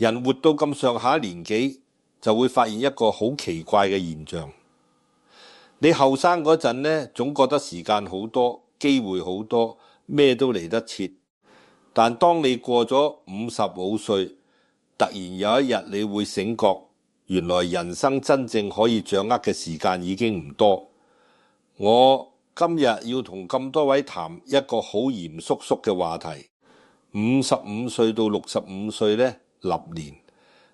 人活到咁上下年紀，就會發現一個好奇怪嘅現象。你後生嗰陣呢，總覺得時間好多，機會好多，咩都嚟得切。但當你過咗55歲，突然有一日你會醒覺，原來人生真正可以掌握嘅時間已經唔多。我今日要同咁多位談一個好嚴肅嘅話題。55歲到65歲呢，立年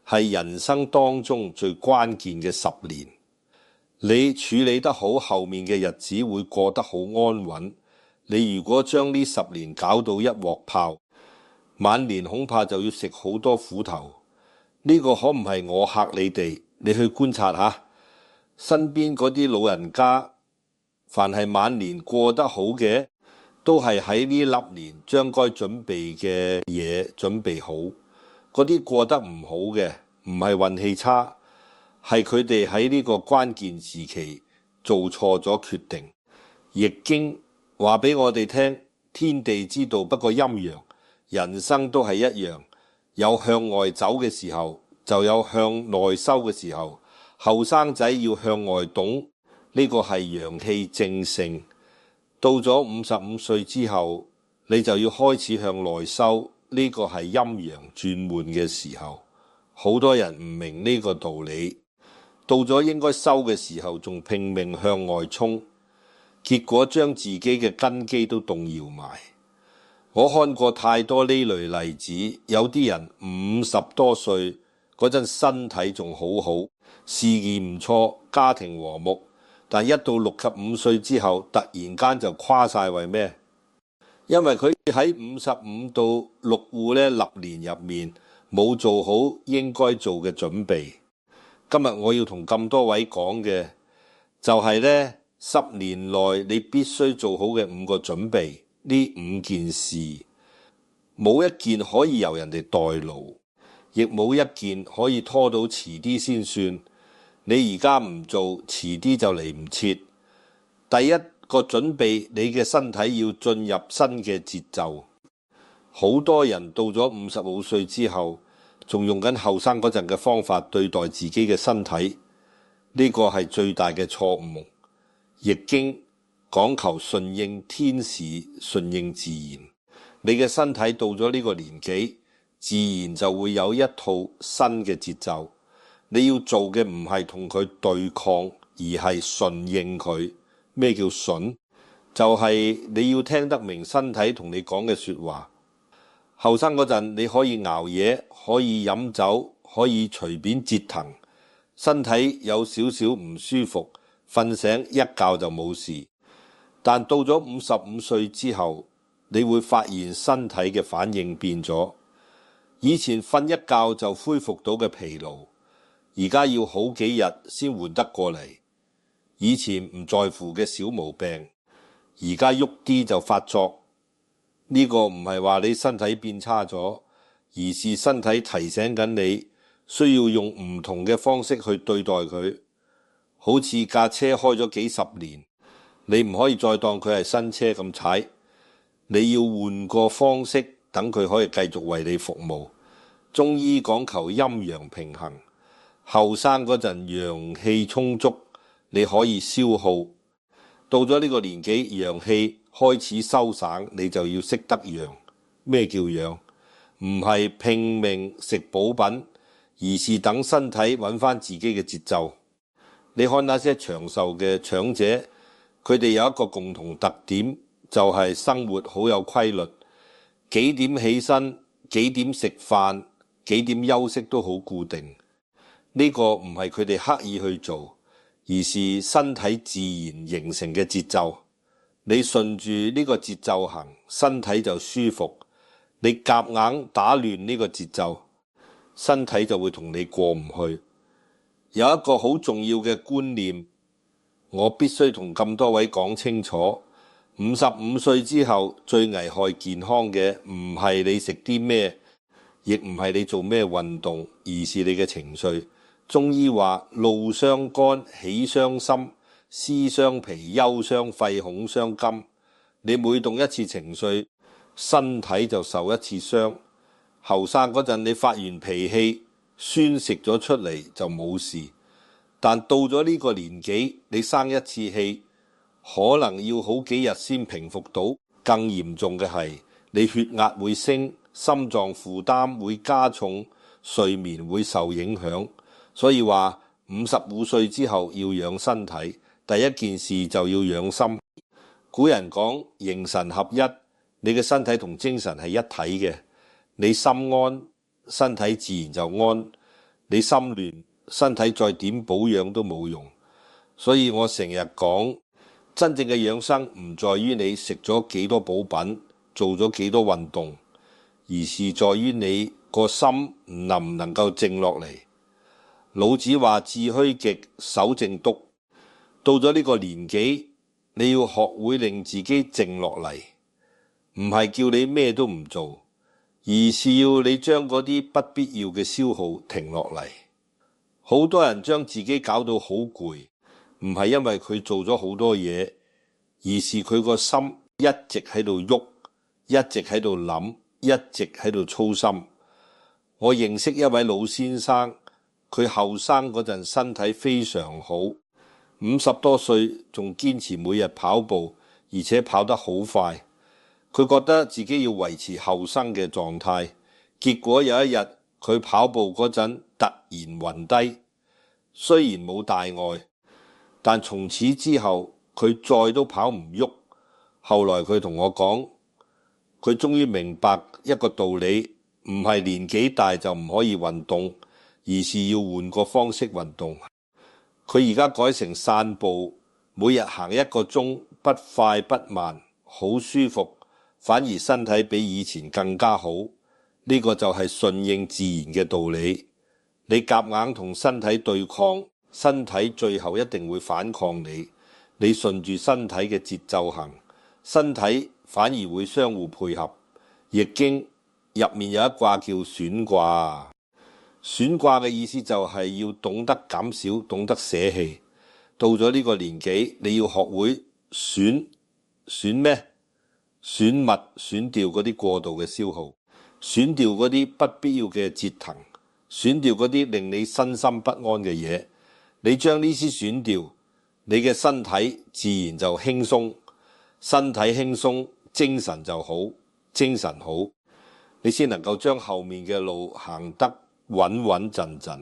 係人生當中最關鍵嘅10年。你處理得好，後面嘅日子會過得好安穩。你如果將呢10年搞到一鑊泡，晚年恐怕就要食好多苦頭。呢個可唔係我嚇你哋？你去觀察下身邊嗰啲老人家，凡係晚年過得好嘅，都係喺呢10年將該準備嘅嘢準備好。嗰啲過得唔好嘅，唔係運氣差，係佢哋喺呢個關鍵時期做錯咗決定。易經話俾我哋聽，天地之道不過陰陽，人生都係一樣，有向外走嘅時候，就有向內收嘅時候。後生仔要向外懂，呢個係陽氣正盛。到咗55歲之後，你就要開始向內收，呢個係陰陽轉換嘅時候。好多人唔明呢個道理，到咗應該收嘅時候，仲拼命向外衝，結果將自己嘅根基都動搖埋。我看過太多呢類例子，有啲人50多歲嗰陣身體仲好好，事業唔錯，家庭和睦，但一到65歲之後，突然間就垮晒。為咩？因為佢喺55到65呢立年入面冇做好應該做嘅準備。今日我要同咁多位講嘅就係呢10年內你必須做好嘅5個準備。呢5件事，冇一件可以由人哋代勞，亦冇一件可以拖到遲啲先算。你而家唔做，遲啲就嚟唔切。第一個準備，你嘅身體要進入新嘅節奏。好多人到咗55歲之後，仲用緊後生嗰陣嘅方法對待自己嘅身體，呢個係最大嘅錯誤。易經講求順應天時，順應自然。你嘅身體到咗呢個年紀，自然就會有一套新嘅節奏。你要做嘅唔係同佢對抗，而係順應佢。咩叫順？就係你要聽得明身體同你講嘅說話。後生嗰陣你可以熬夜，可以飲酒，可以隨便折騰，身體有少少唔舒服，瞓醒一覺就冇事。但到咗55歲之後，你會發現身體嘅反應變咗。以前瞓一覺就恢復到嘅疲勞，而家要好幾日先緩得過嚟。以前唔在乎嘅小毛病，而家喐啲就發作。呢個唔係話你身體變差咗，而是身體提醒緊你需要用唔同嘅方式去對待佢。好似架車開咗幾十年，你唔可以再當佢係新車咁踩，你要換個方式，等佢可以繼續為你服務。中醫講求陰陽平衡，後生嗰陣陽氣充足，你可以消耗。到咗呢個年紀，陽氣開始收省，你就要識得養。咩叫養？唔係拼命食補品，而是等身體揾翻自己嘅節奏。你看那些長壽嘅長者，佢哋有一個共同特點，就係生活好有規律，幾點起身，幾點食飯，幾點休息都好固定。呢個唔係佢哋刻意去做，而是身體自然形成嘅節奏。你順住呢個節奏行，身體就舒服。你夾硬打亂呢個節奏，身體就會同你過唔去。有一個好重要嘅觀念，我必須同咁多位講清楚。55歲之後最危害健康嘅唔係你食啲咩，亦唔係你做咩運動，而是你嘅情緒。中醫話怒傷肝，喜傷心，思傷脾，憂傷肺，恐傷肝。你每動一次情緒，身體就受一次傷。後生嗰陣你發完脾氣宣泄咗出嚟就冇事，但到咗呢個年紀，你生一次氣可能要好幾日先平復到。更嚴重嘅係你血壓會升，心臟負擔會加重，睡眠會受影響。所以話55歲之後要養身體，第一件事就要養心。古人講形神合一，你嘅身體同精神係一體嘅。你心安，身體自然就安；你心亂，身體再點保養都冇用。所以我成日講，真正嘅養生唔在於你食咗幾多補品，做咗幾多運動，而是在於你個心能唔能夠靜落嚟。老子話致虛極，守靜篤。到咗呢個年紀，你要學會令自己靜落嚟，唔係叫你咩都唔做，而是要你將嗰啲不必要嘅消耗停落嚟。好多人將自己搞到好攰，唔係因為佢做咗好多嘢，而是佢個心一直喺度喐，一直喺度諗，一直喺度操心。我認識一位老先生，佢後生嗰陣身體非常好，50多歲仲堅持每日跑步，而且跑得好快。佢覺得自己要維持後生嘅狀態，結果有一日佢跑步嗰陣突然暈低，雖然冇大礙，但從此之後佢再都跑唔喐。後來佢同我講，佢終於明白一個道理，唔係年紀大就唔可以運動，而是要換個方式運動。佢而家改成散步，每日行1個鐘，不快不慢，好舒服，反而身體比以前更加好。呢個就係順應自然嘅道理。你夾硬同身體對抗，身體最後一定會反抗你。你順住身體嘅節奏行，身體反而會相互配合。易經入面有一卦叫損卦，損卦嘅意思就係要懂得減少，懂得捨棄。到咗呢個年紀，你要學會損咩？損物，損掉嗰啲過度嘅消耗，損掉嗰啲不必要嘅折騰，損掉嗰啲令你身心不安嘅嘢。你將呢啲損掉，你嘅身體自然就輕鬆，身體輕鬆，精神就好，精神好，你先能夠將後面嘅路行得穩穩陣陣。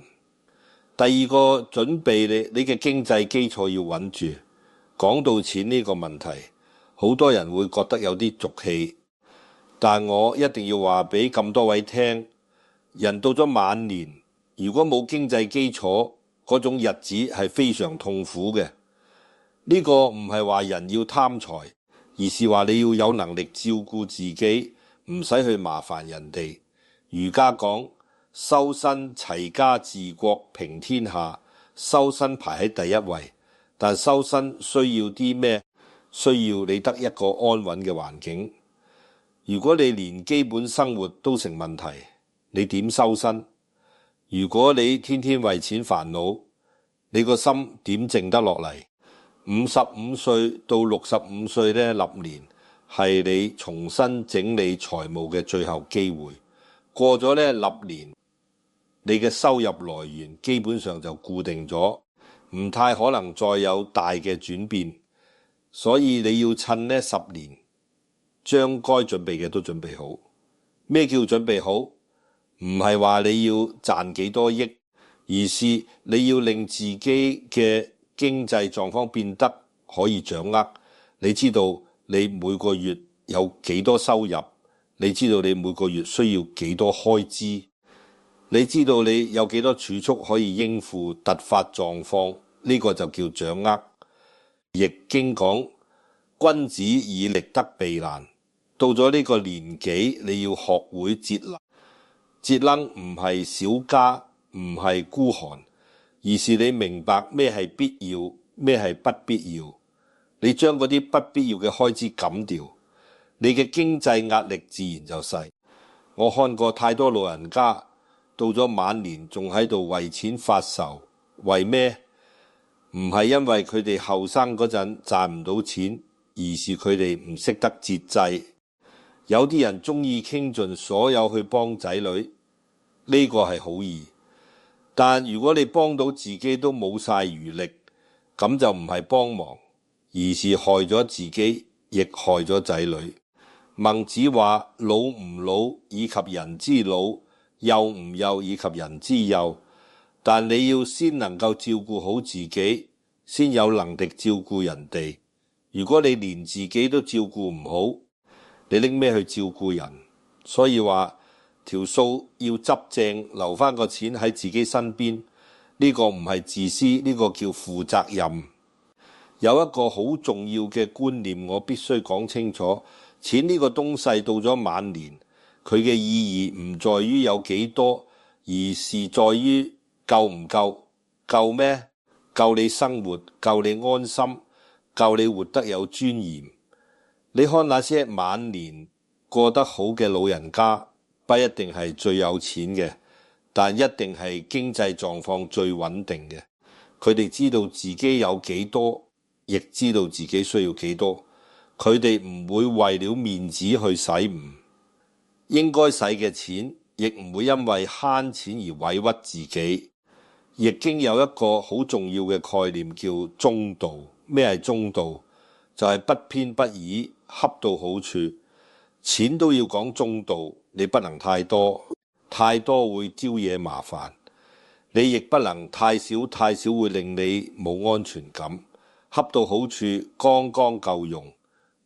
第二個準備，你嘅經濟基礎要穩住。講到錢呢個問題，好多人會覺得有啲俗氣，但我一定要話俾咁多位聽，人到咗晚年，如果冇經濟基礎，嗰種日子係非常痛苦嘅。呢個唔係話人要貪財，而是話你要有能力照顧自己，唔使去麻煩人哋。儒家講修身齊家治國平天下，修身排喺第一位，但修身需要啲咩？需要你得一個安穩嘅環境。如果你連基本生活都成問題，你點修身？如果你天天為錢煩惱，你個心點靜得落嚟？55歲到65歲呢立年，係你重新整理財務嘅最後機會。過咗呢立年，你嘅收入來源基本上就固定咗，唔太可能再有大嘅轉變。所以你要趁呢10年，將該準備嘅都準備好。咩叫準備好？唔係話你要賺幾多億，而是你要令自己嘅經濟狀況變得可以掌握。你知道你每個月有幾多收入，你知道你每個月需要幾多開支，你知道你有幾多儲蓄可以應付突發狀況，呢個就叫掌握。易經講君子以力得避難。到咗呢個年紀，你要學會節能。節能唔係小家，唔係孤寒，而是你明白咩係必要，咩係不必要。你將嗰啲不必要嘅開支減掉，你嘅經濟壓力自然就細。我看過太多老人家到咗晚年仲喺度為錢發愁，為咩？唔係因為佢哋後生嗰陣賺唔到錢，而是佢哋唔識得節制。有啲人中意傾盡所有去幫仔女，呢個係好易。但如果你幫到自己都冇晒餘力，咁就唔係幫忙，而是害咗自己，亦害咗仔女。孟子話：老吾老以及人之老，幼吾幼以及人之幼。但你要先能夠照顧好自己，先有能力照顧人哋。如果你連自己都照顧唔好，你拎咩去照顧人？所以話條數要執正，留翻個錢喺自己身邊。呢個唔係自私，呢個叫負責任。有一個好重要嘅觀念，我必須講清楚。錢呢個東西到咗晚年，佢嘅意義唔在於有幾多，而是在於夠唔夠。夠咩？夠你生活，夠你安心，夠你活得有尊嚴。你看那些晚年過得好嘅老人家，不一定係最有錢嘅，但一定係經濟狀況最穩定嘅。佢哋知道自己有幾多，亦知道自己需要幾多。佢哋唔會為了面子去使唔應該使嘅錢，亦唔會因為慳錢而委屈自己。易經有一個好重要嘅概念叫中道。咩係中道？就係不偏不倚，恰到好處。錢都要講中道，你不能太多，太多會招惹麻煩。你亦不能太少，太少會令你冇安全感。恰到好處，剛剛夠用，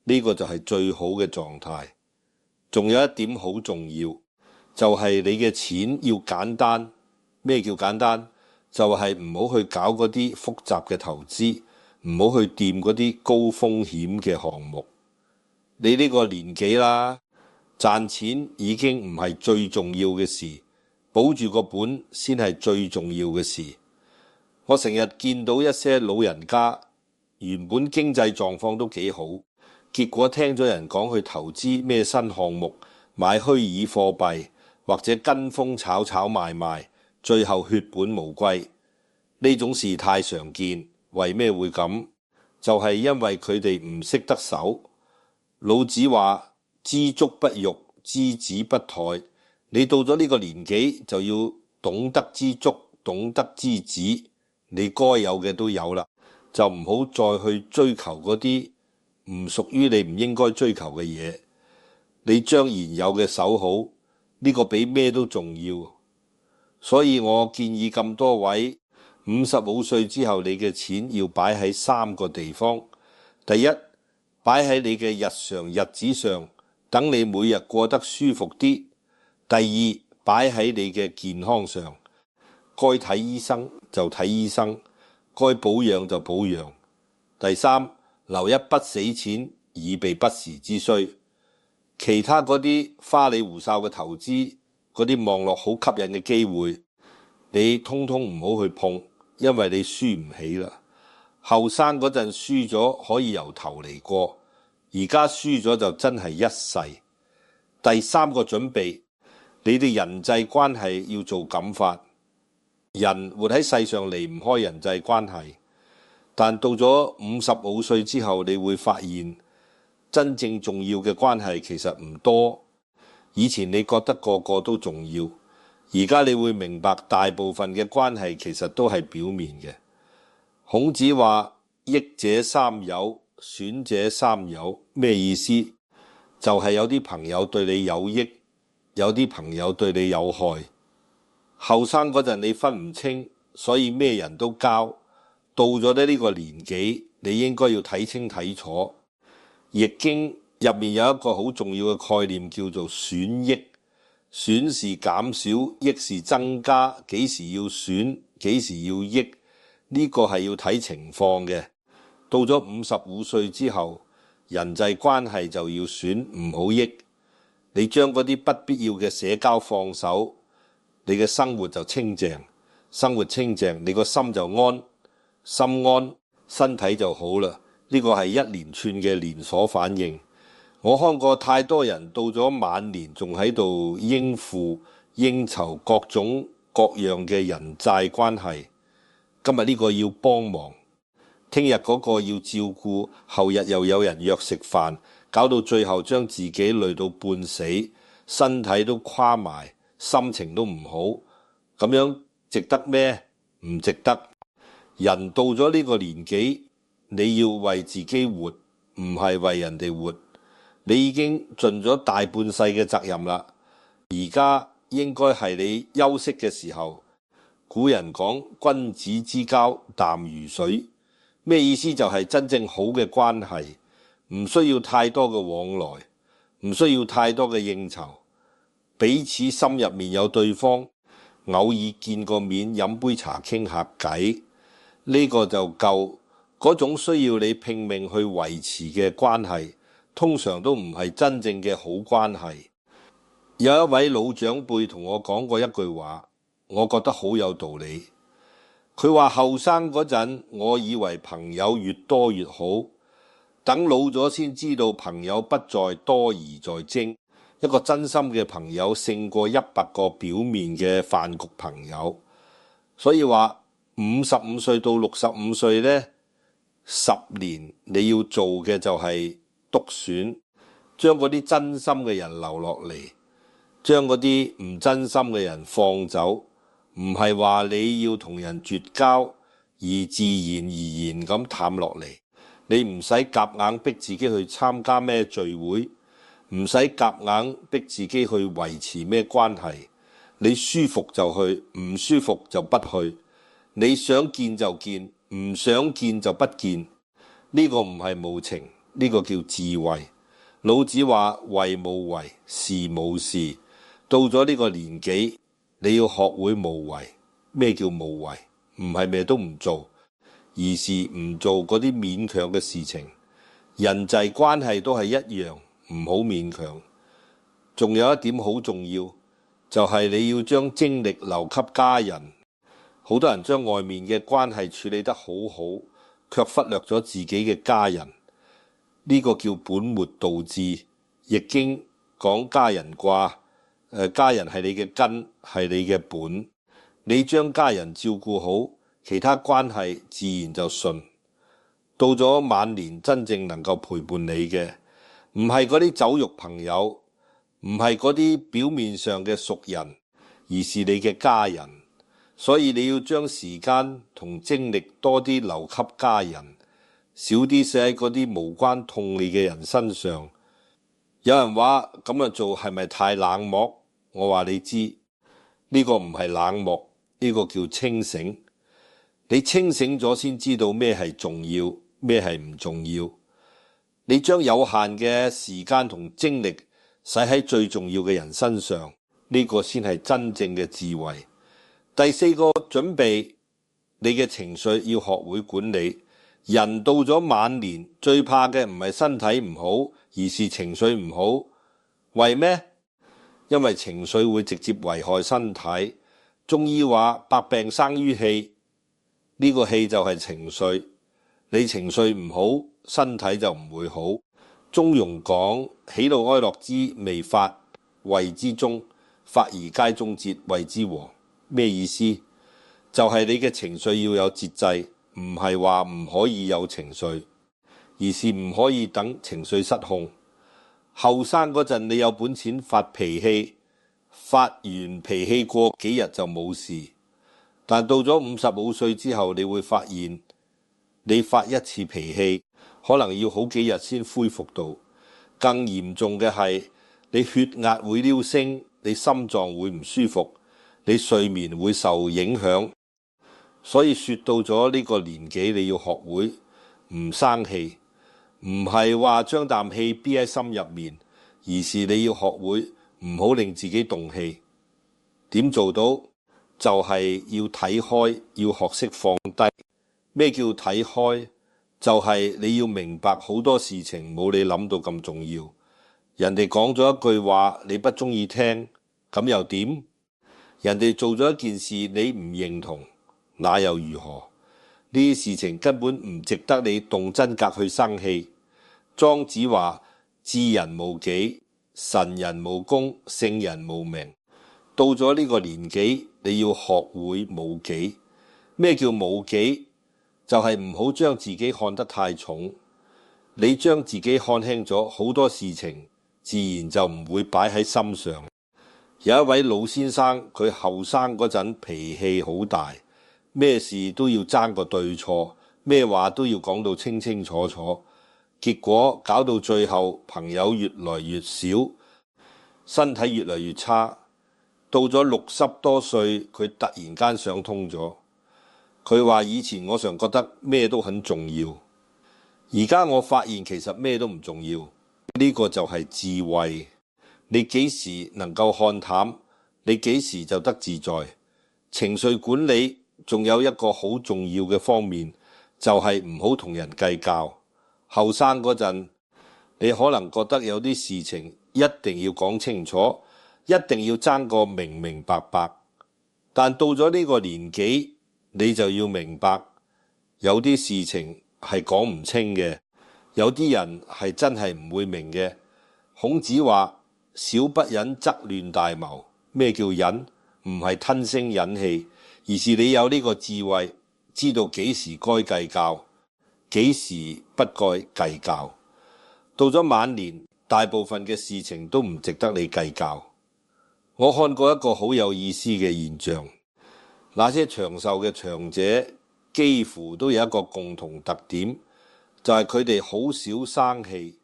呢個就係最好嘅狀態。仲有一點好重要，就係你嘅錢要簡單。咩叫簡單？就係唔好去搞嗰啲複雜嘅投資，唔好去掂嗰啲高風險嘅項目。你呢個年紀啦，賺錢已經唔係最重要嘅事，保住個本先係最重要嘅事。我成日見到一些老人家原本經濟狀況都幾好，結果聽咗人講去投資咩新項目，買虛擬貨幣或者跟風炒炒賣賣，最後血本無歸。呢種事太常見。為咩會咁？就係因為佢哋唔識得守。老子話：知足不辱，知止不殆。你到咗呢個年紀就要懂得知足，懂得知止。你該有嘅都有啦，就唔好再去追求嗰啲唔屬於你唔應該追求嘅嘢。你將現有嘅守好，呢個比咩都重要。所以我建議咁多位55歲之後，你嘅錢要擺喺3個地方。第一，擺喺你嘅日常日子上，等你每日過得舒服啲。第二，擺喺你嘅健康上，該睇醫生就睇醫生，該保養就保養。第三，留一筆死錢以備不時之需。其他嗰啲花里胡哨嘅投資，嗰啲望落好吸引嘅機會，你通通唔好去碰，因為你輸唔起啦。後生嗰陣輸咗可以由頭嚟過，而家輸咗就真係一世。第三個準備，你哋人際關係要做減法。人活喺世上離唔開人際關係，但到咗55歲之後，你會發現真正重要嘅關係其實唔多。以前你覺得個個都重要，而家你會明白大部分嘅關係其實都係表面嘅。孔子話：益者三友，損者三友。咩意思？就係有啲朋友對你有益，有啲朋友對你有害。後生嗰陣你分唔清，所以咩人都交。到咗呢個年紀，你應該要睇清睇楚。易經入面有一個好重要嘅概念叫做損益。損是減少，益是增加。幾時要損，幾時要益，呢個係要睇情況嘅。到咗55歲之後，人際關係就要損，唔好益。你將嗰啲不必要嘅社交放手，你嘅生活就清靜。生活清靜，你個心就安，心安身體就好啦。呢個係一連串嘅連鎖反應。我看過太多人到咗晚年仲喺度應付應酬各種各樣嘅人際關係。今日呢個要幫忙，聽日嗰個要照顧，後日又有人約食飯，搞到最後將自己累到半死，身體都垮埋，心情都唔好，咁樣值得咩？唔值得。人到咗呢個年紀，你要為自己活，唔係為人哋活。你已經盡咗大半世嘅責任啦，而家應該係你休息嘅時候。古人講君子之交淡如水，咩意思？就係真正好嘅關係，唔需要太多嘅往來，唔需要太多嘅應酬，彼此心入面有對方，偶爾見個面飲杯茶傾下偈，呢個就夠。嗰種需要你拼命去維持嘅關係，通常都唔係真正嘅好關係。有一位老長輩同我講過一句話，我覺得好有道理。佢話後生嗰陣，我以為朋友越多越好，等老咗先知道朋友不在多而在精。一個真心嘅朋友勝過100個表面嘅飯局朋友。所以話55歲到65歲呢，10年你要做嘅就係督選，將嗰啲真心嘅人留落嚟，將嗰啲唔真心嘅人放走。唔係話你要同人絕交，而自然而然咁淡落嚟。你唔使夾硬逼自己去參加咩聚會，唔使夾硬逼自己去維持咩關係。你舒服就去，唔舒服就不去。你想見就見，唔想見就不見。呢個唔係無情，呢個叫智慧。老子話為無為，事無事。到咗呢個年紀，你要學會無為。咩叫無為？唔係咩都唔做，而是唔做嗰啲勉強嘅事情。人際關係都係一樣，唔好勉強。仲有一點好重要，就係你要將精力留給家人。好多人將外面嘅關係處理得好好，卻忽略咗自己嘅家人。呢個叫本末倒置。易經講家人卦，家人係你嘅根，係你嘅本。你將家人照顧好，其他關係自然就順。到咗晚年，真正能夠陪伴你嘅，唔係嗰啲酒肉朋友，唔係嗰啲表面上嘅熟人，而是你嘅家人。所以你要將時間同精力多啲留給家人，少啲使喺嗰啲無關痛你嘅人身上。有人話咁樣做係咪太冷漠？我話你知，呢個唔係冷漠，呢個叫清醒。你清醒咗先知道咩係重要，咩係唔重要。你將有限嘅時間同精力使喺最重要嘅人身上，呢個先係真正嘅智慧。第4個準備，你嘅情緒要學會管理。人到咗晚年，最怕嘅唔係身體唔好，而是情緒唔好。為咩？因為情緒會直接危害身體。中醫話百病生於氣，呢個氣就係情緒。你情緒唔好，身體就唔會好。中庸講喜怒哀樂之未發，謂之中；發而皆中節，謂之和。咩意思？就係你嘅情緒要有節制，唔係話唔可以有情緒，而是唔可以等情緒失控。後生嗰陣你有本錢發脾氣，發完脾氣過幾日就冇事。但到咗55歲之後，你會發現你發一次脾氣可能要好幾日先恢復到。更嚴重嘅係你血壓會飆升，你心臟會唔舒服，你睡眠會受影響。所以說到咗呢個年紀，你要學會唔生氣，唔係話將啖氣憋喺心入面，而是你要學會唔好令自己動氣。點做到？就係要睇開，要學識放低。咩叫睇開？就係你要明白好多事情冇你諗到咁重要。人哋講咗一句話，你不中意聽，咁又點？人哋做咗一件事，你唔認同，那又如何？呢啲事情根本唔值得你動真格去生氣。莊子話：智人無己，神人無功，聖人無名。到咗呢個年紀，你要學會無己。咩叫無己？就係唔好將自己看得太重。你將自己看輕咗，好多事情自然就唔會擺喺心上。有一位老先生，佢後生嗰陣脾氣好大，咩事都要爭個對錯，咩話都要講到清清楚楚，結果搞到最後朋友越來越少，身體越來越差。到咗60多歲，佢突然間想通咗。佢話以前我常覺得咩都很重要，而家我發現其實咩都唔重要。呢個就係智慧。你幾時能夠看淡，你幾時就得自在。情緒管理仲有一個好重要嘅方面，就係唔好同人計較。後生嗰陣，你可能覺得有啲事情一定要講清楚，一定要爭個明明白白。但到咗呢個年紀，你就要明白，有啲事情係講唔清嘅，有啲人係真係唔會明嘅。孔子話：小不忍則亂大謀。咩叫忍？唔係吞聲忍氣，而是你有呢個智慧，知道幾時該計較，幾時不該計較。到咗晚年，大部分嘅事情都唔值得你計較。我看過一個好有意思嘅現象，那些長壽嘅長者幾乎都有一個共同特點，就係佢哋好少生氣。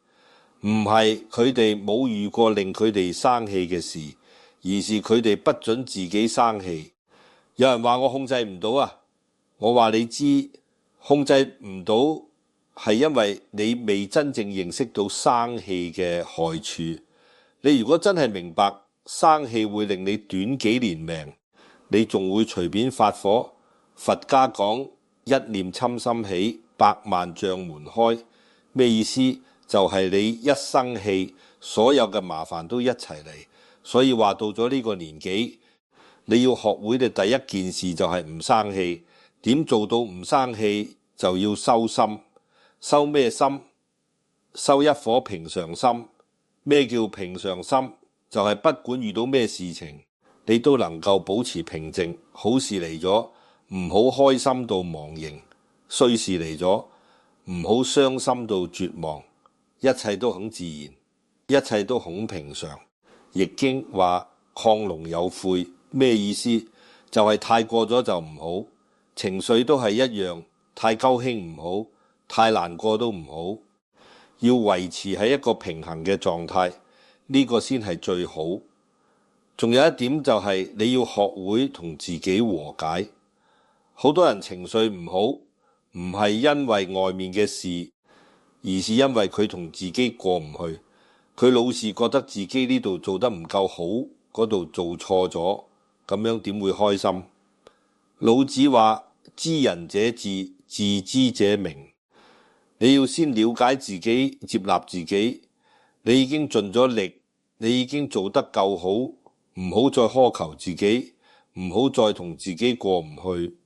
唔係佢哋冇遇過令佢哋生氣嘅事，而是佢哋不准自己生氣。有人話我控制唔到啊，我話你知，控制唔到係因為你未真正認識到生氣嘅害處。你如果真係明白生氣會令你短幾年命，你仲會隨便發火？佛家講一念嗔心起，百萬障門開，咩意思？就係你一生氣，所有嘅麻煩都一齊嚟。所以話到咗呢個年紀，你要學會嘅第一件事就係唔生氣。點做到唔生氣？就要收心。收咩心？收一顆平常心。咩叫平常心？就係不管遇到咩事情，你都能夠保持平靜。好事嚟咗，唔好開心到忘形；衰事嚟咗，唔好傷心到絕望。一切都很自然，一切都很平常。易經話亢龍有悔，咩意思？就係太過咗就唔好。情緒都係一樣，太高興唔好，太難過都唔好。要維持喺一個平衡嘅狀態，呢個先係最好。仲有一點就係你要學會同自己和解。好多人情緒唔好，唔係因為外面嘅事，而是因為佢同自己過唔去。佢老是覺得自己呢度做得唔夠好，嗰度做錯咗，咁樣點會開心？老子話：知人者智，自知者明。你要先了解自己，接納自己。你已經盡咗力，你已經做得夠好，唔好再苛求自己，唔好再同自己過唔去。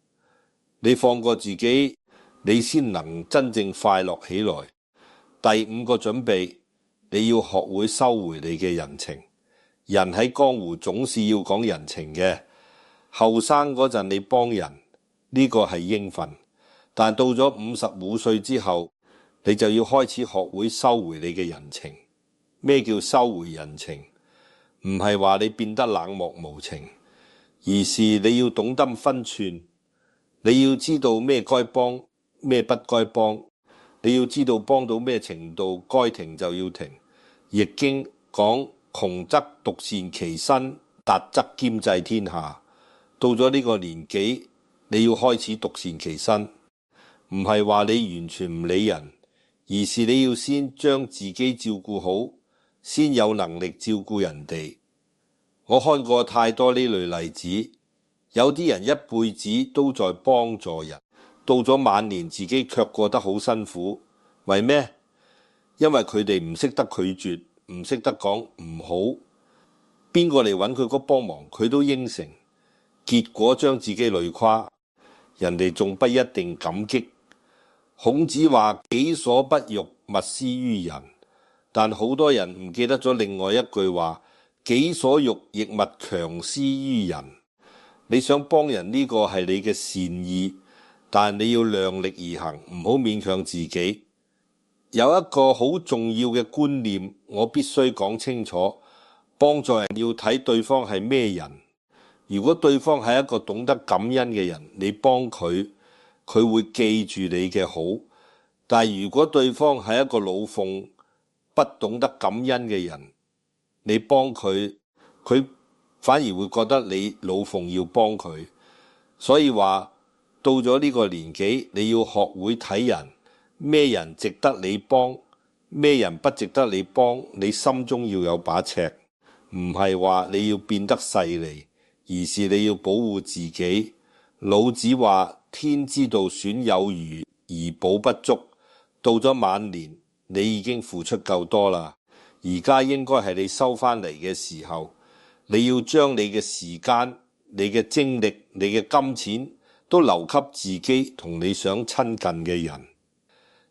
你放過自己，你先能真正快樂起來。第5個準備，你要學會收回你嘅人情。人喺江湖總是要講人情嘅。後生嗰陣你幫人，呢個係應份，但到咗55歲之後，你就要開始學會收回你嘅人情。咩叫收回人情？唔係話你變得冷漠無情，而是你要懂得分寸。你要知道咩該幫，咩不該幫。你要知道幫到咩程度，該停就要停。易經講窮則獨善其身，達則兼濟天下。到咗呢個年紀，你要開始獨善其身，唔係話你完全唔理人，而是你要先將自己照顧好，先有能力照顧人哋。我看過太多呢類例子，有啲人一輩子都在幫助人，到咗晚年自己卻過得好辛苦。為咩？因為佢哋唔識得拒絕，唔識得講唔好。邊個嚟揾佢嗰幫忙，佢都應承，結果將自己累垮，人哋仲不一定感激。孔子話：己所不欲，勿施於人。但好多人唔記得咗另外一句話：己所欲，亦勿強施於人。你想幫人呢個係你嘅善意，但你要量力而行，唔好勉強自己。有一個好重要嘅觀念，我必須講清楚。幫助人要睇對方係咩人。如果對方係一個懂得感恩嘅人，你幫佢，佢會記住你嘅好。但係如果對方係一個老奉，不懂得感恩嘅人，你幫佢，佢反而會覺得你老奉要幫佢。所以話到咗呢個年紀，你要學會睇人，咩人值得你幫，咩人不值得你幫，你心中要有把尺，唔係話你要變得勢利，而是你要保護自己。老子話：天之道，損有餘而補不足。到咗晚年，你已經付出夠多啦，而家應該係你收翻嚟嘅時候。你要將你嘅時間、你嘅精力、你嘅金錢都留給自己同你想親近嘅人。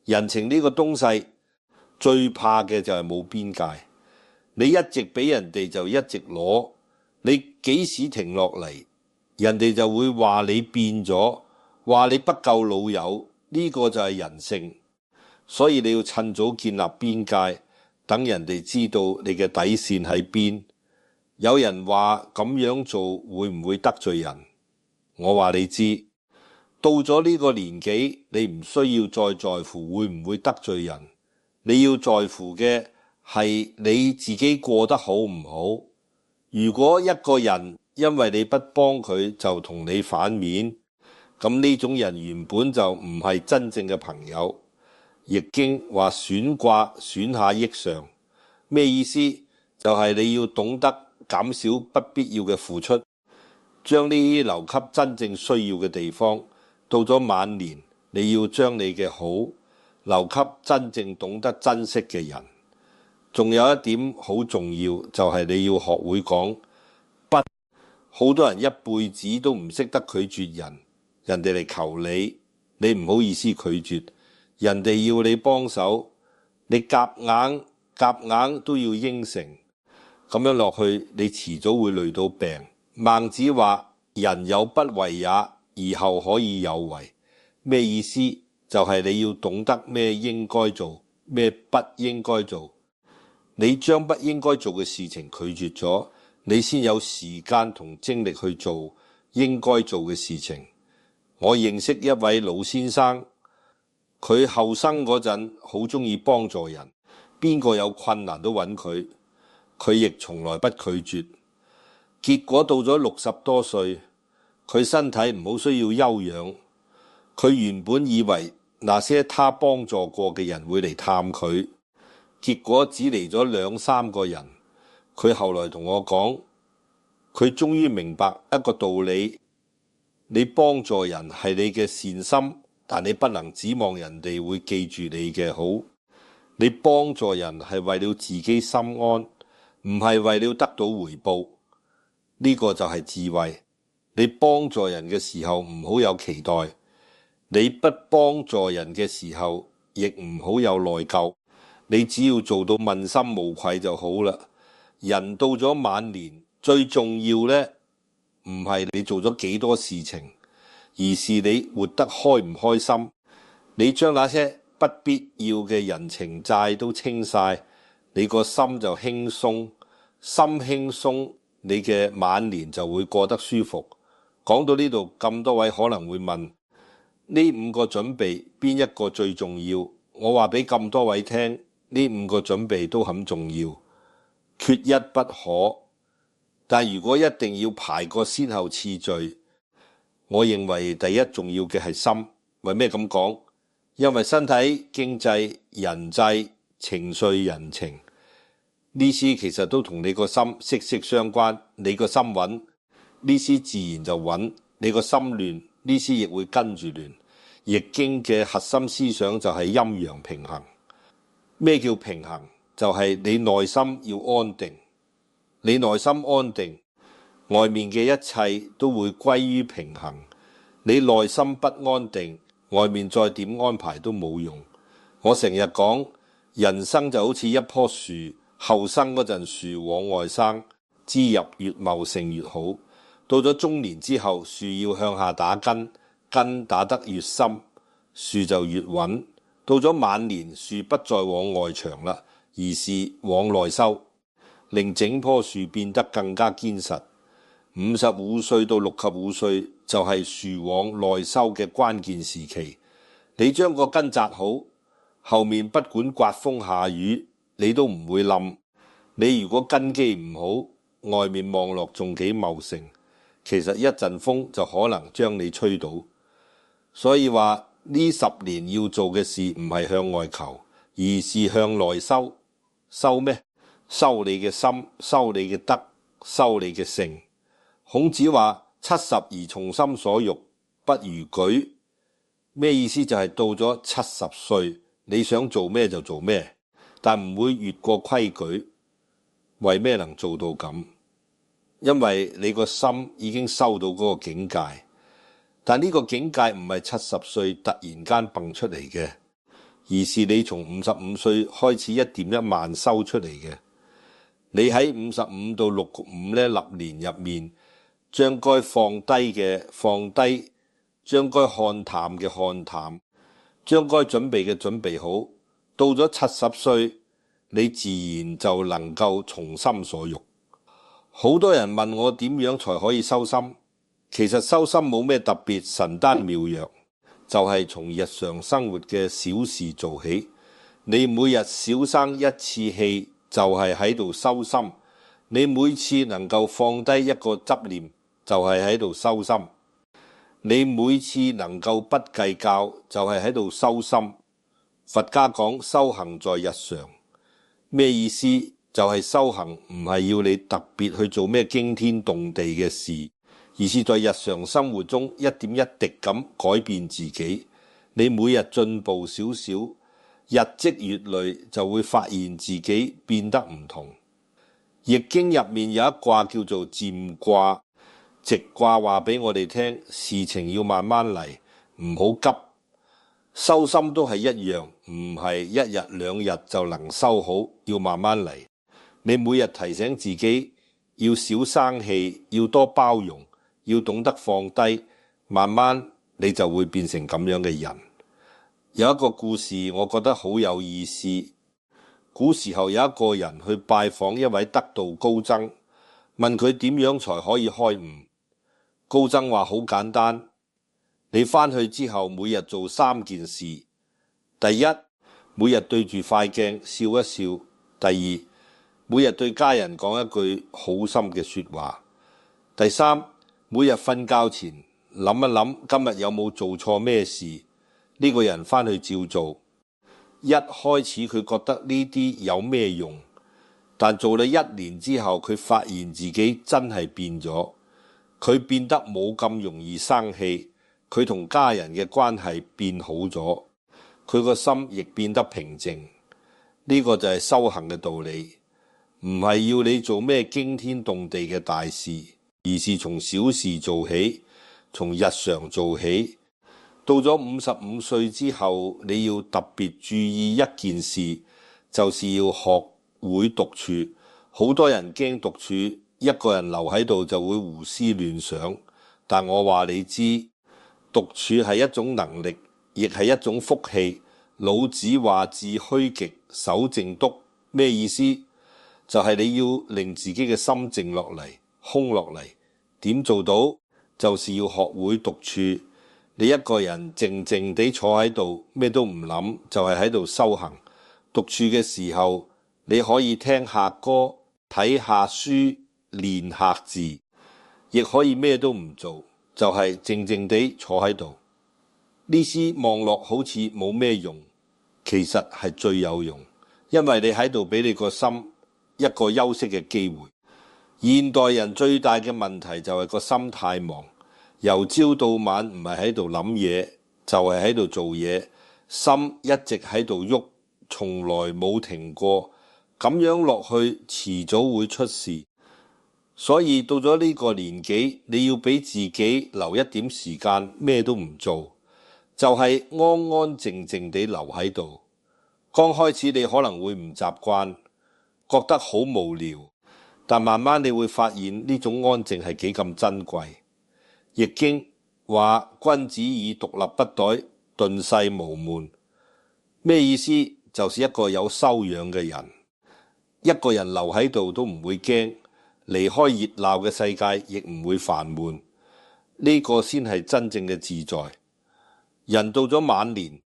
人情呢個東西最怕嘅就係冇邊界，你一直俾人哋就一直攞，你幾時停落嚟，人哋就會話你變咗，話你不夠老友，呢個就係人性。所以你要趁早建立邊界，等人哋知道你嘅底線喺邊。有人話咁樣做會唔會得罪人？我話你知，到咗呢個年紀，你唔需要再在乎會唔會得罪人，你要在乎嘅係你自己過得好唔好。如果一個人因為你不幫佢就同你反面，咁呢種人原本就唔係真正嘅朋友。易經話損卦損下益上，咩意思？就係你要懂得減少不必要嘅付出，將呢啲留給真正需要嘅地方。到咗晚年，你要將你嘅好留給真正懂得珍惜嘅人。仲有一點好重要，就係你要學會講不。好多人一輩子都唔識得拒絕人，人哋嚟求你，你唔好意思拒絕。人哋要你幫手，你夾硬都要應承。咁樣落去，你遲早會累到病。孟子話：人有不為也，而後可以有為。咩意思？就係你要懂得咩應該做，咩不應該做。你將不應該做嘅事情拒絕咗，你先有時間同精力去做應該做嘅事情。我認識一位老先生，佢後生嗰陣好鍾意幫助人，邊個有困難都揾佢，佢亦從來不拒絕。結果到咗60多歲，佢身體唔好，需要休養。佢原本以為那些他幫助過嘅人會嚟探佢，結果只嚟咗2、3個人。佢後來同我講，佢終於明白一個道理：你幫助人係你嘅善心，但你不能指望人哋會記住你嘅好。你幫助人係為了自己心安，唔係為了得到回報。呢個就係智慧。你幫助人嘅時候唔好有期待，你不幫助人嘅時候亦唔好有內疚。你只要做到問心無愧就好啦。人到咗晚年，最重要呢，唔係你做咗幾多事情，而是你活得開唔開心。你將那些不必要嘅人情債都清晒，你個心就輕鬆。心輕鬆，你嘅晚年就會過得舒服。講到呢度，咁多位可能會問，呢5個準備邊一個最重要？我話俾咁多位聽，呢5個準備都很重要，缺一不可。但如果一定要排個先後次序，我認為第一重要嘅係心。為咩咁講？因為身體、經濟、人際、情緒、人情，呢啲其實都同你個心息息相關。你個心穩，呢啲自然就穩；你個心亂，呢啲亦會跟住亂。易經嘅核心思想就係陰陽平衡。咩叫平衡？就係你內心要安定。你內心安定，外面嘅一切都會歸於平衡。你內心不安定，外面再點安排都冇用。我成日講，人生就好似一棵樹，後生嗰陣樹往外生，枝入越茂盛越好。到咗中年之後，樹要向下打根，根打得越深，樹就越穩。到咗晚年，樹不再往外長啦，而是往內收，令整棵樹變得更加堅實。55歲到65歲就係樹往內收嘅關鍵時期。你將個根紮好，後面不管刮風下雨，你都唔會冧。你如果根基唔好，外面望落仲幾茂盛，其實一陣風就可能將你吹倒。所以話呢10年要做嘅事唔係向外求，而是向內收。收咩？收你嘅心，收你嘅德，收你嘅性。孔子話70而從心所欲，不逾矩。咩意思？就係到咗70歲，你想做咩就做咩，但唔會越過規矩。為咩能做到咁？因為你個心已經收到嗰個境界。但呢個境界唔係70歲突然間蹦出嚟嘅，而是你從55歲開始一點一慢收出嚟嘅。你喺55到65呢10年入面，將該放低嘅放低，將該看淡嘅看淡，將該準備嘅準備好。到咗70歲，你自然就能夠從心所欲。好多人問我點樣才可以收心？其實收心冇咩特別神丹妙藥，就係從日常生活嘅小事做起。你每日少生一次氣，就係喺度收心。你每次能夠放低一個執念，就係喺度收心。你每次能夠不計較，就係喺度收心。佛家講修行在日常，咩意思？就係修行唔係要你特別去做咩驚天動地嘅事，而是在日常生活中一點一滴咁改變自己。你每日進步少少，日積月累，就會發現自己變得唔同。易經入面有一卦叫做漸卦，直卦話俾我哋聽，事情要慢慢嚟，唔好急。收心都係一樣，唔係一日兩日就能收好，要慢慢嚟。你每日提醒自己要少生氣，要多包容，要懂得放低，慢慢你就會變成咁樣嘅人。有一個故事我覺得好有意思。古時候有一個人去拜訪一位得道高僧，問佢點樣才可以開悟。高僧話好簡單，你返去之後每日做3件事。第一，每日對住塊鏡笑一笑。第二，每日對家人講一句好心嘅說話。第三，每日瞓覺前諗一諗今日有冇做錯咩事。呢個人返去照做。一開始佢覺得呢啲有咩用，但做咗1年之後，佢發現自己真係變咗。佢變得冇咁容易生氣，佢同家人嘅關係變好咗，佢個心亦變得平靜。呢個就係修行嘅道理，唔係要你做咩驚天動地嘅大事，而是從小事做起，從日常做起。到咗55歲之後，你要特別注意一件事，就是要學會獨處。好多人驚獨處，一個人留喺度就會胡思亂想。但我話你知，獨處係一種能力，亦係一種福氣。老子話致虛極，守靜篤，咩意思？就係你要令自己嘅心靜落嚟，空落嚟。點做到？就是要學會獨處。你一個人靜靜地坐喺度，咩都唔諗，就係喺度修行。獨處嘅時候，你可以聽下歌，睇下書，練下字，亦可以咩都唔做，就係靜靜地坐喺度。呢啲望落好似冇咩用，其實係最有用，因為你喺度俾你個心一個休息嘅機會。現代人最大嘅問題就係個心太忙。由朝到晚唔係喺度諗嘢，就係喺度做嘢，心一直喺度喐，從來冇停過。咁樣落去，遲早會出事。所以到咗呢個年紀，你要俾自己留一點時間，咩都唔做，就係安安靜靜地留喺度。剛開始你可能會唔習慣，覺得好無聊，但慢慢你會發現呢種安靜係幾咁珍貴。易經話君子以獨立不殆，頓世無悶。咩意思？就是一個有修養嘅人，一個人留喺度都唔會驚，離開熱鬧嘅世界亦唔會煩悶，呢個先係真正嘅自在。人到咗晚年，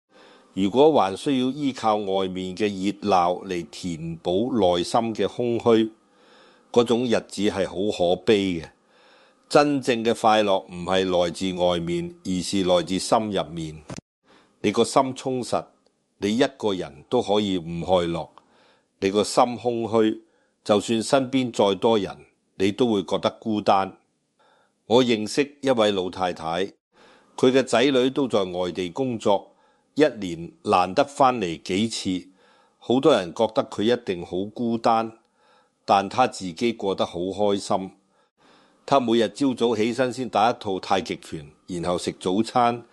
如果還需要依靠外面嘅熱鬧嚟填補內心嘅空虛，嗰種日子係好可悲嘅。真正嘅快樂唔係來自外面，而是來自心入面。你個心充實，你一個人都可以唔快樂。你個心空虛，就算身邊再多人，你都會覺得孤單。我認識一位老太太，佢嘅仔女都在外地工作，一年難得返嚟幾次，好多人覺得佢一定好孤單，但她自己過得好開心。她每日朝早起身先打一套太極拳，然後食早餐，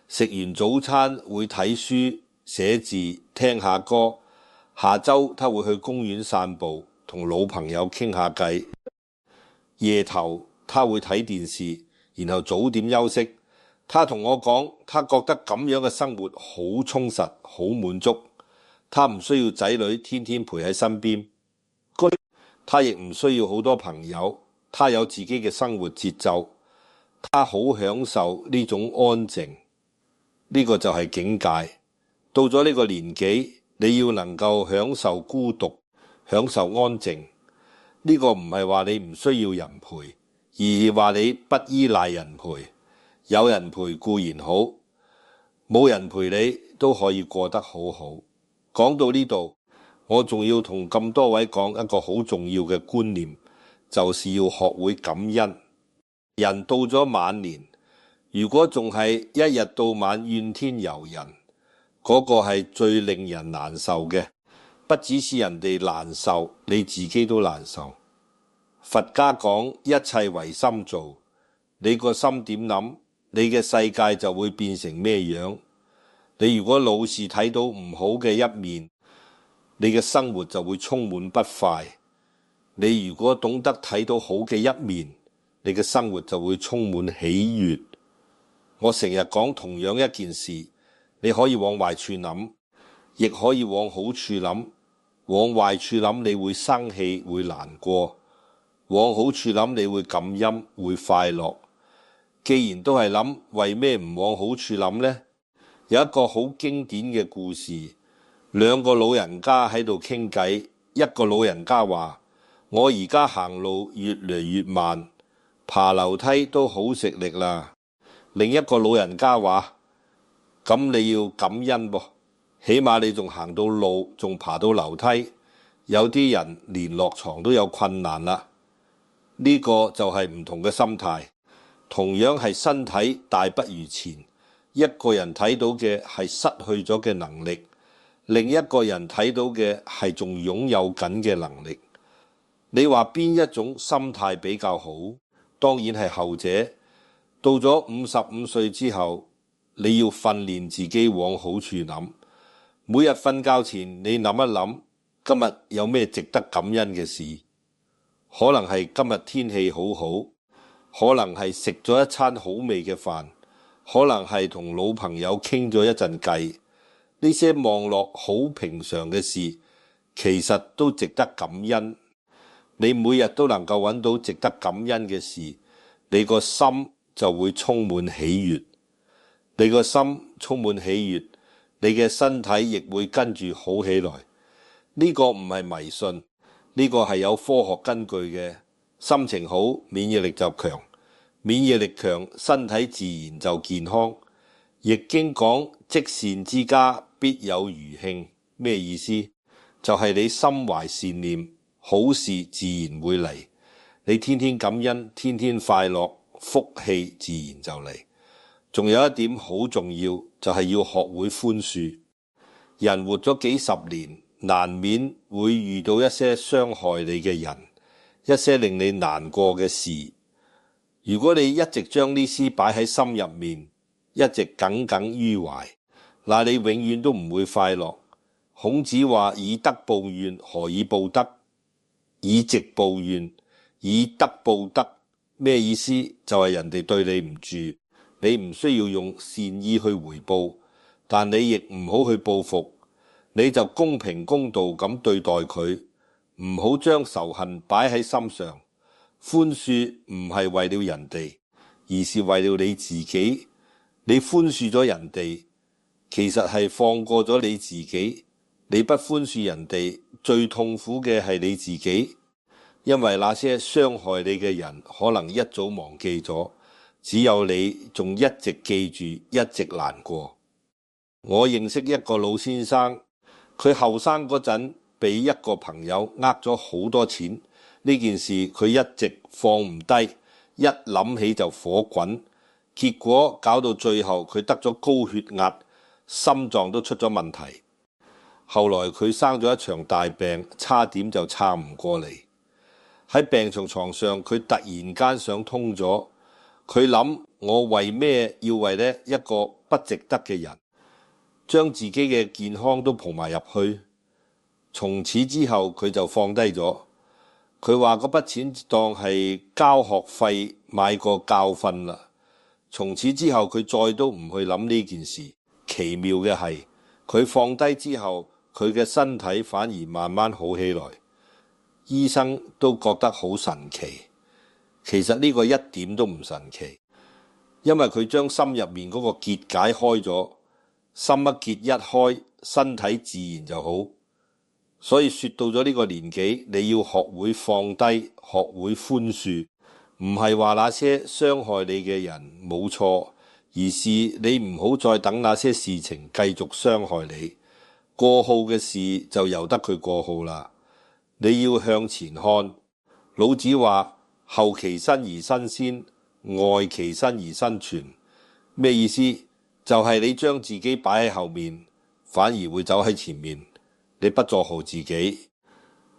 食完早餐會睇書、寫字、聽下歌。下週她會去公園散步，同老朋友傾下偈。夜頭她會睇電視，然後早點休息。她同我講，她覺得咁樣嘅生活好充實、好滿足。她唔需要仔女天天陪喺身邊，她亦唔需要好多朋友。她有自己嘅生活節奏，她好享受呢種安靜。呢個就係境界。到咗呢個年紀，你要能夠享受孤獨，享受安靜。呢個唔係話你唔需要人陪，而係話你不依賴人陪。有人陪固然好，冇人陪你都可以過得好好。講到呢度，我仲要同咁多位講一個好重要嘅觀念，就是要學會感恩。人到咗晚年，如果仲係一日到晚怨天尤人，嗰個係最令人難受嘅。不只是人哋難受，你自己都難受。佛家講一切唯心造，你個心點諗，你嘅世界就會變成咩樣。你如果老是睇到唔好嘅一面，你嘅生活就會充滿不快。你如果懂得睇到好嘅一面，你嘅生活就會充滿喜悅。我成日講同樣一件事，你可以往壞處諗，亦可以往好處諗。往壞處諗，你會生氣，會難過；往好處諗，你會感恩，會快樂。既然都係諗，為咩唔往好處諗呢？有一個好經典嘅故事，兩個老人家喺度傾偈。一個老人家話：我而家行路越嚟越慢，爬樓梯都好食力啦。另一個老人家話：咁你要感恩噃，起碼你仲行到路，仲爬到樓梯。有啲人連落床都有困難啦。呢個就係唔同嘅心態。同樣係身體大不如前，一個人睇到嘅係失去咗嘅能力，另一個人睇到嘅係仲擁有緊嘅能力。你話邊一種心態比較好？當然係後者。到咗55歲之後，你要訓練自己往好處諗。每日瞓覺前，你諗一諗，今日有咩值得感恩嘅事？可能係今日天氣好好，可能係食咗一餐好味嘅飯，可能係同老朋友傾咗一陣偈。呢些望落好平常嘅事，其實都值得感恩。你每日都能夠揾到值得感恩嘅事，你個心就會充滿喜悅。你個心充滿喜悅，你嘅身體亦會跟住好起來。呢個唔係迷信，呢個係有科學根據嘅。心情好，免疫力就強，免疫力強，身體自然就健康。易經講積善之家必有餘慶，咩意思？就係你心懷善念，好事自然會嚟。你天天感恩，天天快樂，福氣自然就嚟。仲有一點好重要，就係要學會寬恕。人活咗幾十年，難免會遇到一些傷害你嘅人，一些令你難過嘅事。如果你一直將呢啲擺喺心入面，一直耿耿於懷，那你永遠都唔會快樂。孔子話：以德報怨，何以報德？以直報怨，以德報德。咩意思？就係人哋對你唔住，你唔需要用善意去回報，但你亦唔好去報復，你就公平公道咁對待佢，唔好將仇恨擺喺心上。寬恕唔係為了人哋，而是為了你自己。你寬恕咗人哋，其實係放過咗你自己。你不寬恕人哋，最痛苦嘅係你自己，因為那些傷害你嘅人可能一早忘記咗，只有你仲一直記住，一直難過。我認識一個老先生，佢後生嗰陣俾一個朋友呃咗好多錢，呢件事佢一直放唔低，一諗起就火滾，結果搞到最後佢得咗高血壓，心臟都出咗問題。後來佢生咗一場大病，差點就撐唔過嚟。喺病床上，佢突然間想通咗，佢諗，我為咩要為呢一個不值得嘅人將自己嘅健康都賠埋入去？從此之後佢就放低咗。佢話嗰筆錢當係交學費，買個教訓啦。從此之後佢再都唔去諗呢件事。奇妙嘅係，佢放低之後，佢嘅身體反而慢慢好起來。醫生都覺得好神奇。其實呢個一點都唔神奇，因為佢將心入面嗰個結解開咗，心一結一開，身體自然就好。所以說到咗呢個年紀，你要學會放低，學會寬恕，唔係話那些傷害你嘅人冇錯，而是你唔好再等那些事情繼續傷害你。過號嘅事就由得佢過號啦，你要向前看。老子話：後其身而身先，外其身而身全。咩意思？就係你將自己擺喺後面，反而會走喺前面。你不作號自己，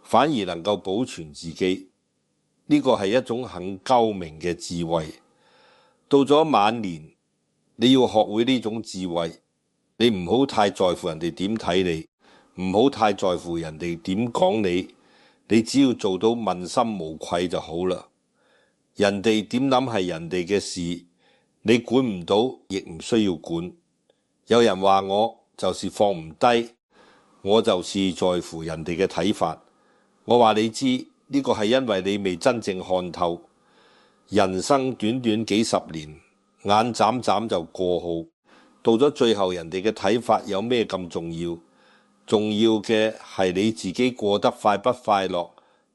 反而能夠保存自己。呢個係一種很高明嘅智慧。到咗晚年，你要學會呢種智慧。你唔好太在乎人哋點睇你，唔好太在乎人哋點講你。你只要做到問心無愧就好啦。人哋點諗係人哋嘅事，你管唔到，亦唔需要管。有人話我就是放唔低，我就是在乎人哋嘅睇法。我話你知，呢個係因為你未真正看透。人生短短幾十年，眼眨眨就過號。到咗最後，人哋嘅睇法有咩咁重要？重要嘅係你自己過得快不快樂。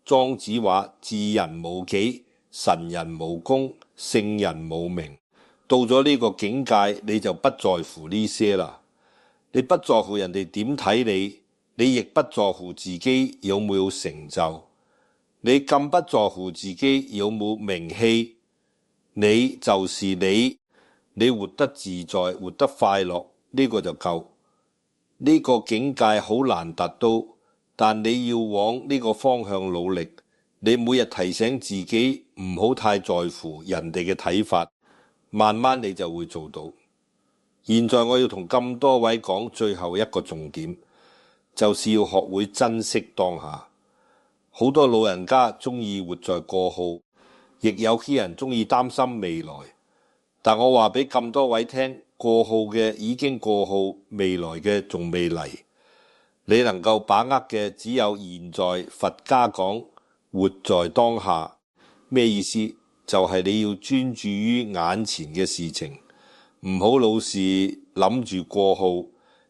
莊子話：治人無己，神人無功，聖人無名。到咗呢個境界，你就不在乎呢些啦。你不在乎人哋點睇你，你亦不在乎自己有冇成就，你更不在乎自己有冇名氣。你就是你，你活得自在，活得快樂，呢個就夠。呢個境界好難達到，但你要往呢個方向努力。你每日提醒自己唔好太在乎人哋嘅睇法，慢慢你就會做到。現在我要同咁多位講最後一個重點，就是要學會珍惜當下。好多老人家中意活在過號，亦有啲人中意擔心未來。但我話俾咁多位聽，過號嘅已經過號，未來嘅仲未嚟。你能夠把握嘅只有現在。佛家講活在當下，咩意思？就係你要專注於眼前嘅事情，唔好老是諗住過號，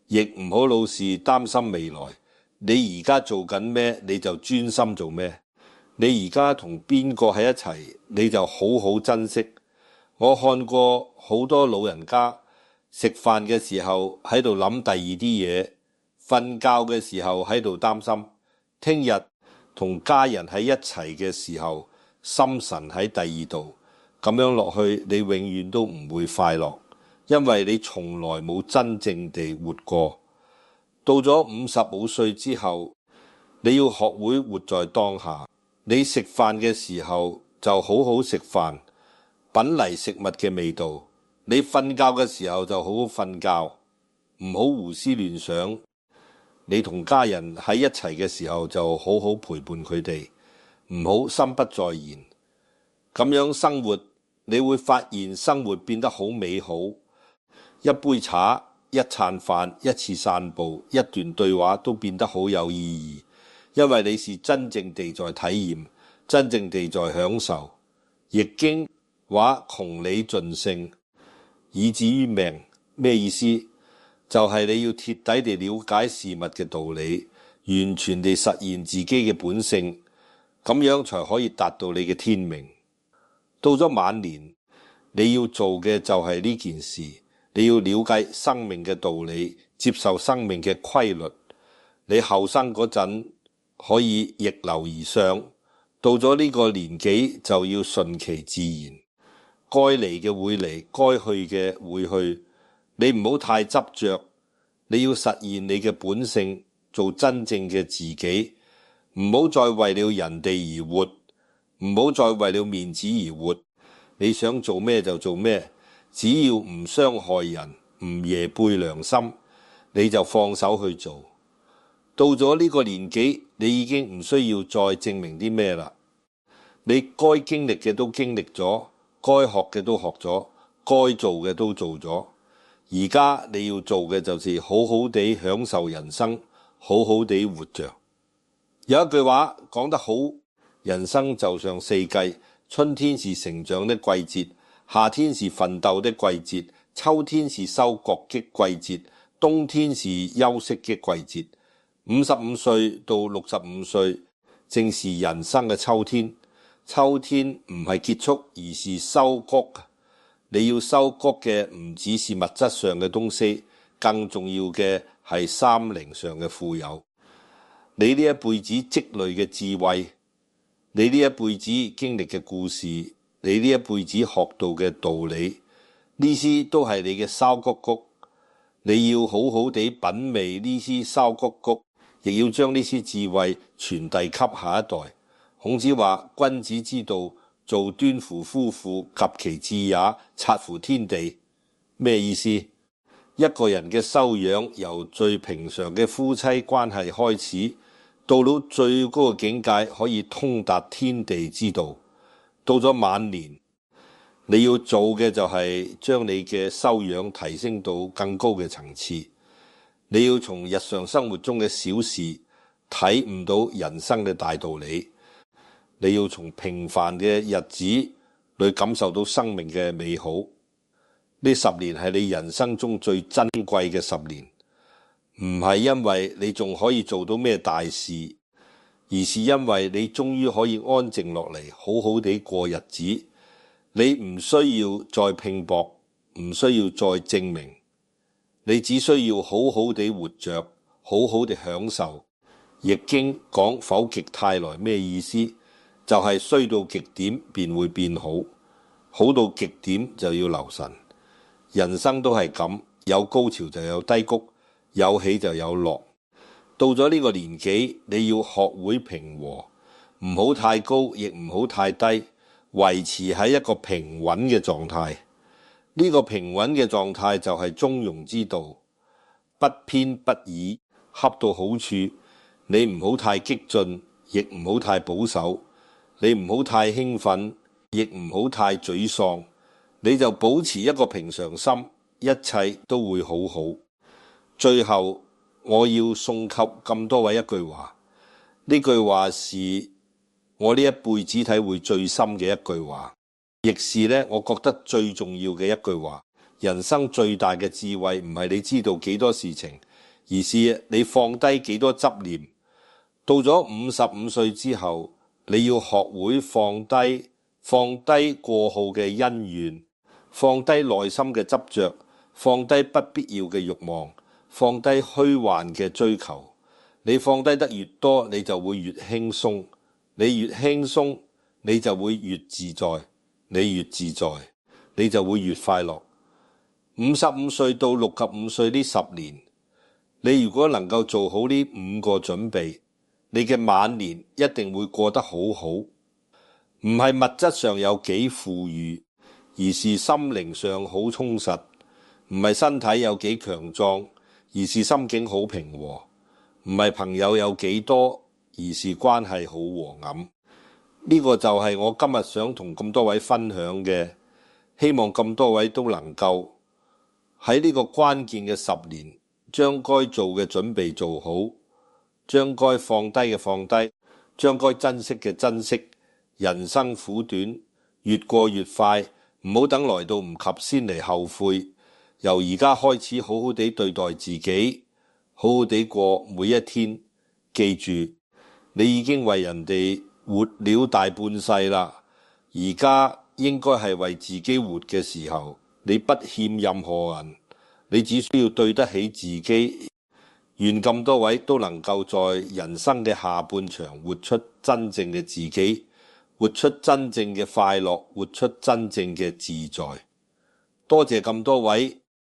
亦唔好老是擔心未來。你而家做緊咩，你就專心做咩。你而家同邊個喺一齊，你就好好珍惜。我看過好多老人家食飯嘅時候喺度諗第二啲嘢，瞓覺嘅時候喺度擔心聽日同家人喺一齊嘅時候，心神喺第二度。咁樣落去，你永遠都唔會快樂，因為你從來冇真正地活過。到咗55歲之後，你要學會活在當下。你食飯嘅時候就好好食飯，品嚟食物嘅味道。你瞓覺嘅時候就好好瞓覺，唔好胡思亂想。你同家人喺一齊嘅時候就好好陪伴佢哋，唔好心不在焉。咁樣生活，你會發現生活變得好美好。一杯茶一餐飯、一次散步、一段對話都變得好有意義，因為你是真正地在體驗，真正地在享受。易經話窮理盡性，以至於命，咩意思？就係你要徹底地了解事物嘅道理，完全地實現自己嘅本性，咁樣才可以達到你嘅天命。到咗晚年，你要做嘅就係呢件事，你要了解生命嘅道理，接受生命嘅規律。你後生嗰陣可以逆流而上，到咗呢個年紀就要順其自然，該嚟嘅會嚟，該去嘅會去。你唔好太執着，你要實現你嘅本性，做真正嘅自己，唔好再為了人哋而活，唔好再為了面子而活。你想做咩就做咩，只要唔傷害人，唔違背良心，你就放手去做。到咗呢個年紀，你已經唔需要再證明啲咩啦。你該經歷嘅都經歷咗，該學嘅都學咗，該做嘅都做咗。而家你要做嘅就是好好地享受人生，好好地活着。有一句話講得好，人生就像四季，春天是成長的季節，夏天是奮鬥的季節，秋天是收穫的季節，冬天是休息的季節。55歲到65歲正是人生嘅秋天。秋天唔係結束，而是收穫。你要收穫嘅唔只是物質上嘅東西，更重要嘅係心靈上嘅富有。你呢一輩子積累嘅智慧，你呢一輩子經歷嘅故事，你呢一輩子學到嘅道理，呢啲都係你嘅收穫谷。你要好好地品味呢啲收穫谷，亦要將呢啲智慧傳遞給下一代。孔子話：君子之道，做端乎夫婦，及其志也，察乎天地。咩意思？一個人嘅修養由最平常嘅夫妻關係開始，到到最高嘅境界，可以通達天地之道。到咗晚年，你要做嘅就係將你嘅修養提升到更高嘅層次。你要從日常生活中嘅小事體悟到人生嘅大道理。你要從平凡嘅日子裏感受到生命嘅美好。呢10年係你人生中最珍貴嘅10年，唔係因為你仲可以做到咩大事，而是因為你終於可以安靜落嚟，好好地過日子。你唔需要再拼搏，唔需要再證明，你只需要好好地活着，好好地享受。易經講否極泰來，咩意思？就係衰到極點便會變好，好到極點就要留神。人生都係咁，有高潮就有低谷，有起就有落。到咗呢個年紀，你要學會平和，唔好太高，亦唔好太低，維持喺一個平穩嘅狀態。呢個平穩嘅狀態就係中庸之道，不偏不倚，恰到好處。你唔好太激進，亦唔好太保守。你唔好太興奮，亦唔好太沮喪，你就保持一個平常心，一切都會好好。最後，我要送給咁多位一句話，呢句話是我呢一輩子體會最深嘅一句話，亦是呢我覺得最重要嘅一句話。人生最大嘅智慧唔係你知道幾多事情，而是你放低幾多執念。到咗55歲之後，你要學會放低過號嘅恩怨，放低內心嘅執着，放低不必要嘅慾望，放低虛幻嘅追求。你放低得越多，你就會越輕鬆。你越輕鬆，你就會越自在。你越自在，你就會越快樂。55歲到65歲呢10年，你如果能夠做好呢5個準備，你嘅晚年一定會過得好好，唔係物質上有幾富裕，而是心靈上好充實；唔係身體有幾強壯，而是心境好平和；唔係朋友有幾多，而是關係好和藹。呢個就係我今日想同咁多位分享嘅，希望咁多位都能夠喺呢個關鍵嘅10年，將該做嘅準備做好，將該放低嘅放低，將該珍惜嘅珍惜。人生苦短，越過越快，唔好等來到唔及先嚟後悔。由而家開始好好地對待自己，好好地過每一天。記住，你已經為人哋活了大半世啦，而家應該係為自己活嘅時候。你不欠任何人，你只需要對得起自己。願咁多位都能夠在人生嘅下半場活出真正嘅自己，活出真正嘅快樂，活出真正嘅自在。多謝咁多位